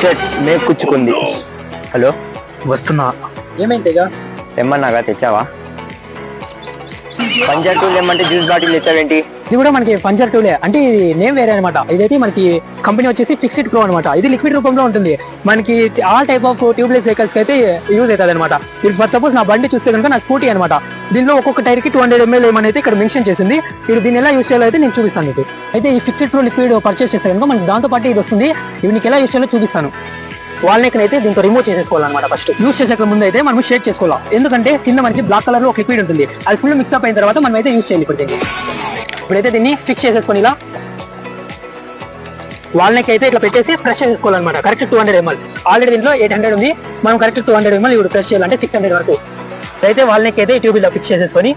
Shirt make కుచ్చుకుంది. Hello, వస్తున్నా. ఏమైందిగా? తెమ్మన్నాగా తెచ్చావా? Puncture tool ఏమంటే జ్యూస్ బాటిల్ తెచ్చావేంటి? ఇది కూడా మనకి పంచర్ టూలే, అంటే ఇది నేమ్ వేరే అనమాట. ఇదైతే మనకి కంపెనీ వచ్చేసి ఫిక్స్డ్ ప్రో అనమాట. ఇది లిక్విడ్ రూపంలో ఉంటుంది. మనకి all type of tubeless vehicles కి అయితే యూజ్ అవుతుంది అనమాట. ఇది ఫర్ సపోజ్ నా బండి చూస్తే కనుక నా స్కూటీ అనమాట. దీనిలో ఒక్కొక్క టైర్ కి 200 ml ఏమైతే ఇక్కడ మెన్షన్ చేసింది. ఇప్పుడు దీన్ని ఎలా యూజ్ చేయాలో అయితే నేను చూపిస్తాను మీకు. అయితే ఈ ఫిక్స్డ్ ప్రో లిక్విడ్ పర్చేస్ చేస్తే కనుక మనకి దాంతో పాటు ఇది వస్తుంది. ఇవి నీకు ఎలా యూజ్ చేయాలో చూపిస్తాను. వాల్ నెక్ అయితే దీంతో రిమూవ్ చేసేసుకోవాలన్నమాట. ఫస్ట్ యూస్ చేసే ముందు అయితే మనం షేక్ చేసుకోవాలి. ఎందుకంటే కింద మనకి బ్లాక్ కలర్ లో ఒక లిక్విడ్ ఉంటుంది. అది ఫుల్ మిక్స్ అప్ అయిన తర్వాత మనం అయితే యూస్ చేయాలి. ఇప్పుడైతే దీన్ని ఫిక్స్ చేసేసుకొని ఇలా వాల్ నెక్ అయితే ఇట్లా పెట్టేసి ప్రెస్ చేసుకోవాలన్నమాట. Correct 200 ml. ఆల్రెడీ దీంట్లో 800 ఉంది. మనం కరెక్ట్ 200 ml ఇప్పుడు ప్రెస్ చేయాలంటే 600 వరకు. అయితే వాల్ నెక్ అయితే ట్యూబ్ ఇలా ఫిక్స్ చేసేసుకొని